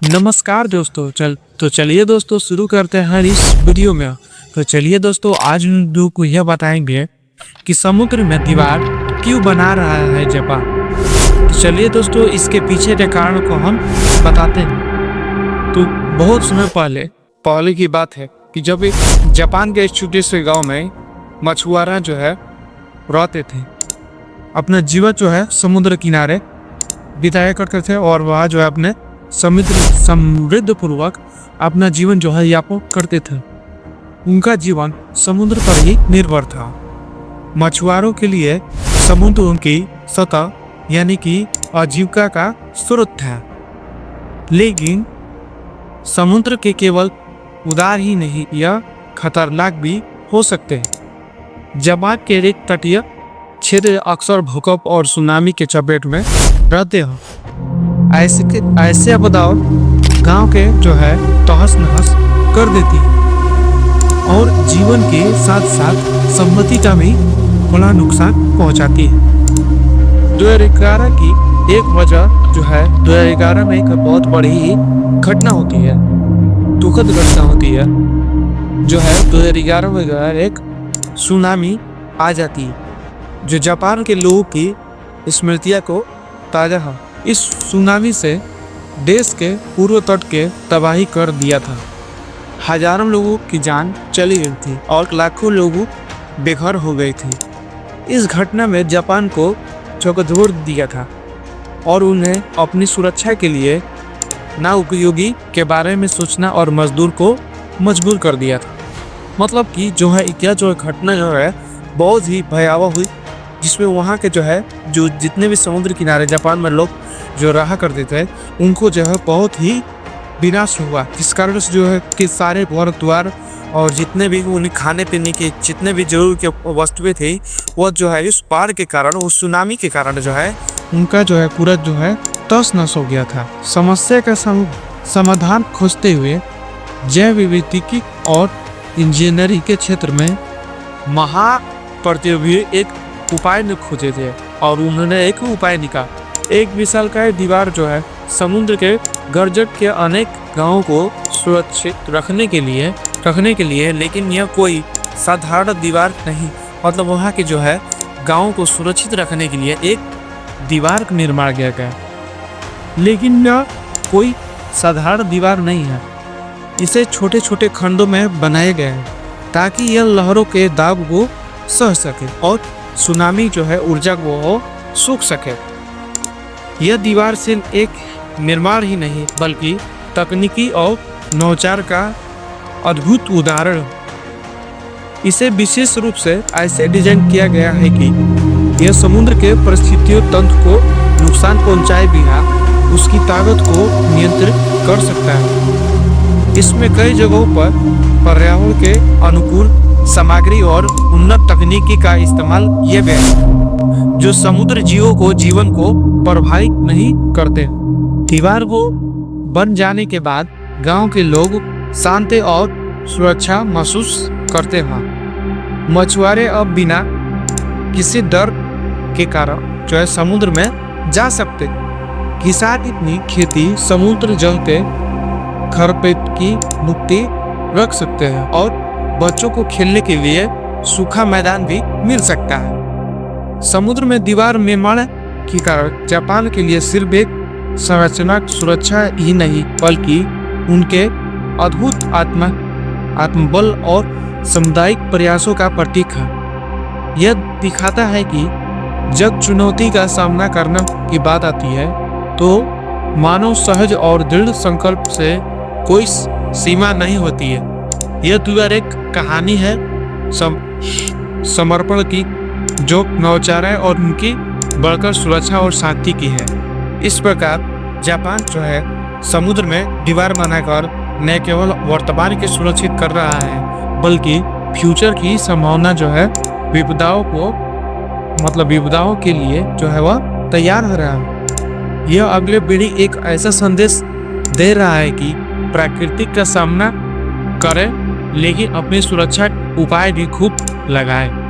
नमस्कार दोस्तों। चलिए दोस्तों शुरू करते हैं इस वीडियो में। तो चलिए दोस्तों, आज हम लोग को यह बताएंगे कि समुद्र में दीवार क्यों बना रहा है जापान। तो चलिए दोस्तों, इसके पीछे के कारण को हम बताते हैं। तो बहुत समय पहले की बात है कि जब जापान के एक छोटे से गांव में मछुआरा जो है रहते थे, अपना जीवन जो है समुद्र किनारे बिताया करते थे और वह जो है अपने समृद्ध पूर्वक अपना जीवन जो है यापन करते थे। उनका जीवन समुद्र पर ही निर्भर था। मछुआरों के लिए समुद्र उनकी सतह यानी कि आजीविका का स्रोत था। लेकिन समुद्र के केवल उदार ही नहीं, यह खतरनाक भी हो सकते हैं। जापान के एक तटीय क्षेत्र अक्सर भूकंप और सुनामी के चपेट में रहते हैं। ऐसे आपदाओं गांव के जो है तहस नहस कर देती है और जीवन के साथ साथ संपत्ति का भी बड़ा नुकसान पहुंचाती है। 2011 की एक वजह जो है 2011 में एक बहुत बड़ी घटना होती है, दुखद घटना होती है, जो है 2011 में एक सुनामी आ जाती है जो जापान के लोगों की स्मृतियों को ताजा है। इस सुनामी से देश के पूर्व तट के तबाही कर दिया था। हजारों लोगों की जान चली गई थी और लाखों लोग बेघर हो गए थे। इस घटना में जापान को झकझोर दिया था और उन्हें अपनी सुरक्षा के लिए ना उपयोगी के बारे में सोचना और मजदूर को मजबूर कर दिया था। मतलब कि जो है क्या जो घटना जो है बहुत ही भयावह हुई, जिसमें वहाँ के जो है जो जितने भी समुद्र किनारे जापान में लोग जो रहा करते थे उनको जो है बहुत ही विनाश हुआ। इस कारण से जो है कि सारे घर द्वार और जितने भी उन्हें खाने पीने के जितने भी जरूर के वस्तुएं थी वो जो है इस बाढ़ के कारण, उस सुनामी के कारण जो है उनका जो है पूरा जो है तहस नहस हो गया था। समस्या का समाधान खोजते हुए जैव विविधता और इंजीनियरिंग के क्षेत्र में महाप्रतियोगी एक उपाय न खोजे थे और उन्होंने एक उपाय निकाला। एक विशालकाय दीवार जो है समुद्र के गर्जक के अनेक गांवों को सुरक्षित रखने के लिए, लेकिन यह कोई साधारण दीवार नहीं, मतलब वहाँ के जो है गांवों को सुरक्षित रखने के लिए एक दीवार का निर्माण किया गया। लेकिन यह कोई साधारण दीवार नहीं है, इसे छोटे छोटे खंडों में बनाए गए हैं ताकि यह लहरों के दाब को सह सके और सुनामी जो है ऊर्जा को सूख सके। यह दीवार सिर्फ एक निर्माण ही नहीं बल्कि तकनीकी और नवाचार का अद्भुत उदाहरण। इसे विशेष रूप से ऐसे डिजाइन किया गया है कि यह समुद्र के परिस्थितियों तंत्र को नुकसान पहुंचाए बिना उसकी ताकत को नियंत्रित कर सकता है। इसमें कई जगहों पर पर्यावरण के अनुकूल सामग्री और उन्नत तकनीकी का इस्तेमाल किया गया है जो समुद्र जीवों को जीवन को प्रभावित नहीं करते। दीवार को बन जाने के बाद गांव के लोग शांति और सुरक्षा महसूस करते हैं। मछुआरे अब बिना किसी डर के कारण जो है समुद्र में जा सकते। किसान अपनी खेती समुद्र जल के खरपेट की मुक्ति रख सकते हैं और बच्चों को खेलने के लिए सूखा मैदान भी मिल सकता है। समुद्र में दीवार निर्माण के कारण जापान के लिए सिर्फ एक संरचनात्मक सुरक्षा ही नहीं बल्कि उनके अद्भुत आत्मबल और सामुदायिक प्रयासों का प्रतीक है। यह दिखाता है कि जब चुनौती का सामना करने की बात आती है तो मानव सहज और दृढ़ संकल्प से कोई सीमा नहीं होती है। यह दीवार एक कहानी है समर्पण की जो नवाचार है और उनकी बढ़कर सुरक्षा और शांति की है। इस प्रकार जापान जो है समुद्र में दीवार बनाकर न केवल वर्तमान के सुरक्षित कर रहा है बल्कि फ्यूचर की संभावना जो है विपदाओं के लिए जो है वह तैयार हो रहा है। यह अगले पीढ़ी एक ऐसा संदेश दे रहा है कि प्राकृतिक का सामना करें लेकिन अपनी सुरक्षा उपाय भी खूब लगाएं।